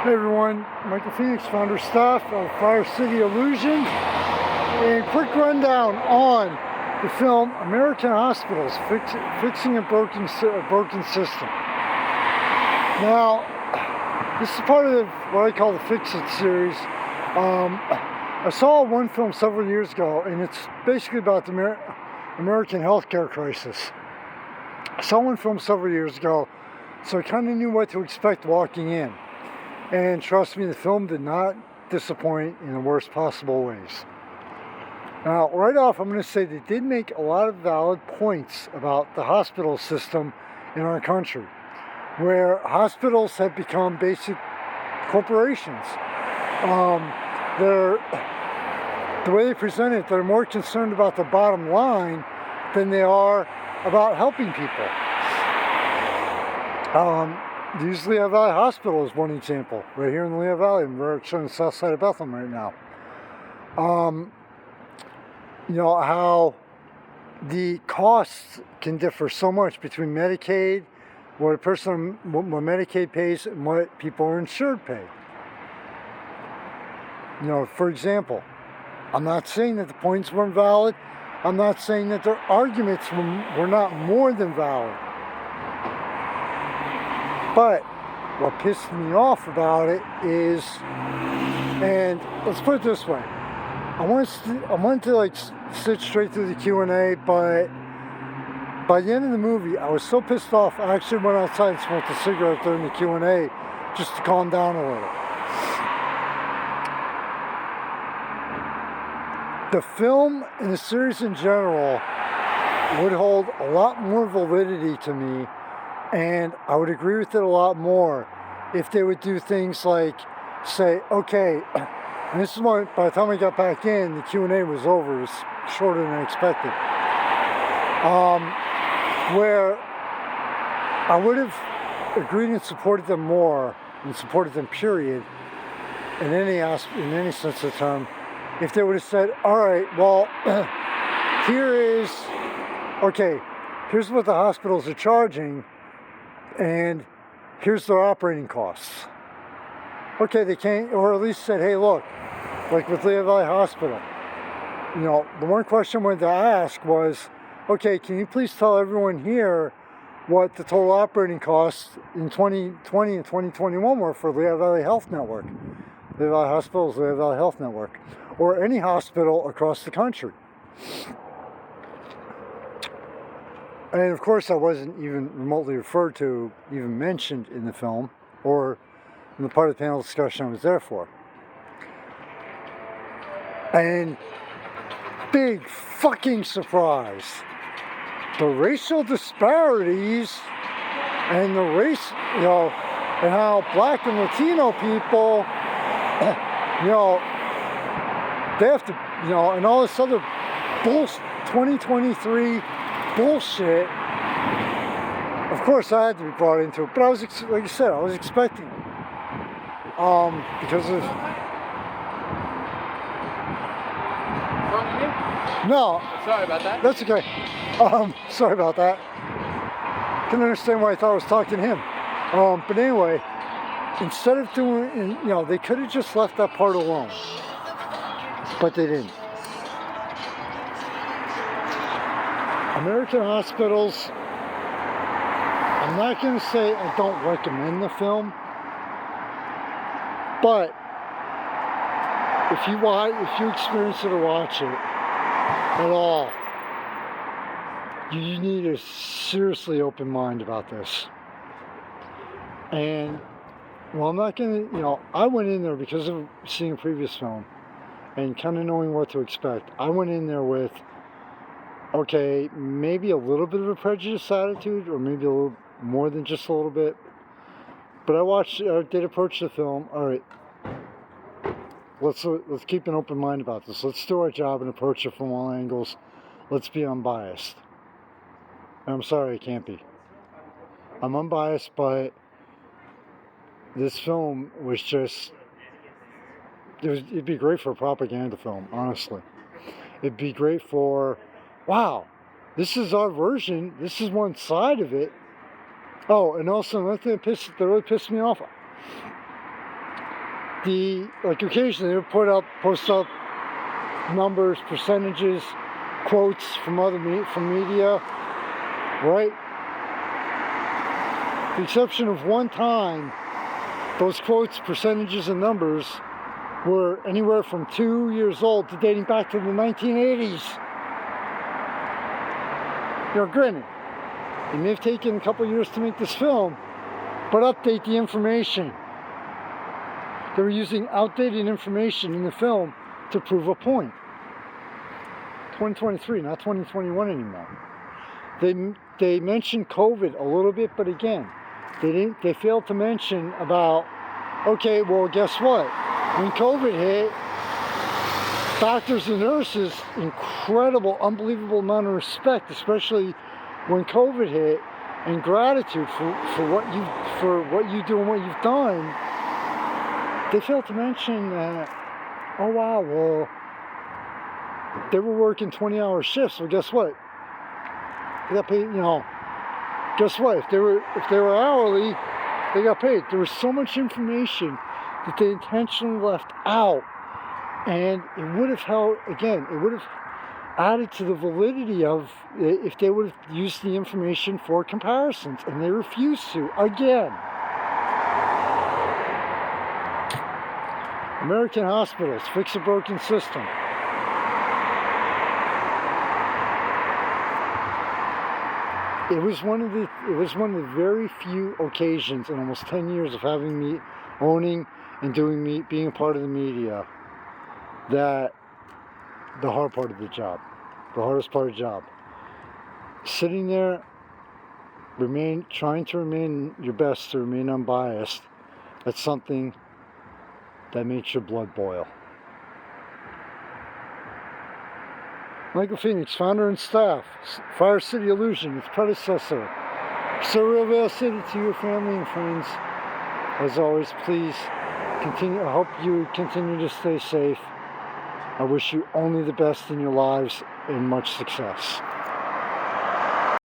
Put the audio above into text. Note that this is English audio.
Hey everyone, Michael Phoenix, founder staff of Fire City Illusion. A quick rundown on the film American Hospitals, Fixing a Broken System. Now, this is part of what I call the Fix It series. I saw one film several years ago, and it's basically about the American healthcare crisis. I saw one film several years ago, so I kind of knew what to expect walking in. And trust me, the film did not disappoint in the worst possible ways. Now, right off, I'm going to say they did make a lot of valid points about the hospital system in our country, where hospitals have become basic corporations. The way they present it, they're more concerned about the bottom line than they are about helping people. Usually Lehigh Valley Hospital is one example, right here in the Lehigh Valley, and we're actually on the south side of Bethlehem right now. You know, how the costs can differ so much between Medicaid, what Medicaid pays, and what people are insured pay. You know, for example, I'm not saying that the points weren't valid. I'm not saying that their arguments were not more than valid. But what pissed me off about it is, and let's put it this way, I wanted to like sit straight through the Q&A, but by the end of the movie, I was so pissed off, I actually went outside and smoked a cigarette during the Q&A just to calm down a little. The film and the series in general would hold a lot more validity to me, and I would agree with it a lot more if they would do things like say, okay, and this is what, by the time I got back in, the Q&A was over. It was shorter than I expected. Where I would have agreed and supported them more, and supported them period, in any sense of the term, if they would have said, all right, well, here's what the hospitals are charging, and here's their operating costs. Okay, they can't, or at least said, hey, look, like with Lehigh Valley Hospital, you know, the one question I wanted to ask was, okay, can you please tell everyone here what the total operating costs in 2020 and 2021 were for Lehigh Valley Health Network, Lehigh Valley Hospitals, Lehigh Valley Health Network, or any hospital across the country? And of course, I wasn't even remotely referred to, even mentioned in the film, or in the part of the panel discussion I was there for. And big fucking surprise, the racial disparities and the race, you know, and how black and Latino people, you know, they have to, you know, and all this other bullshit, 2023 bullshit. Of course, I had to be brought into it, but I was, like I said, I was expecting it. Because of... No. Sorry about that. That's okay. Sorry about that. Couldn't understand why I thought I was talking to him. But anyway, instead of doing, you know, they could have just left that part alone. But they didn't. American Hospitals, I'm not going to say I don't recommend the film, but if you experience it or watch it at all, you need a seriously open mind about this. And, well, I'm not going to, you know, I went in there because of seeing a previous film and kind of knowing what to expect. I went in there with, okay, maybe a little bit of a prejudiced attitude, or maybe a little more than just a little bit. But I did approach the film, all right, let's keep an open mind about this. Let's do our job and approach it from all angles. Let's be unbiased. And I'm sorry I can't be. I'm unbiased, but this film was just, it'd be great for a propaganda film, honestly. It'd be great for, wow, this is our version, this is one side of it. Oh, and also another thing that really pissed me off, like occasionally they would post up numbers, percentages, quotes from media, right? With the exception of one time, those quotes, percentages, and numbers were anywhere from 2 years old to dating back to the 1980s. You know, granted, it may have taken a couple years to make this film, but update the information. They were using outdated information in the film to prove a point. 2023, not 2021 anymore. They mentioned COVID a little bit, but again, they failed to mention about, okay, well, guess what? When COVID hit, doctors and nurses, incredible, unbelievable amount of respect, especially when COVID hit, and gratitude for what you do and what you've done. They failed to mention that, oh wow, well, they were working 20-hour shifts. Well, guess what? They got paid, you know. Guess what? If they were hourly, they got paid. There was so much information that they intentionally left out, and it would have added to the validity of if they would have used the information for comparisons, and they refused to again. American hospitals, fix a broken system. It was one of the very few occasions in almost 10 years of having me owning and being a part of the media, that the hard part of the job, the hardest part of the job, sitting there, trying to remain your best, to remain unbiased, that's something that makes your blood boil. Michael Phoenix, founder and staff, Fire City Illusion, its predecessor. Surrealville City, to your family and friends. As always, please continue. I hope you continue to stay safe. I wish you only the best in your lives and much success.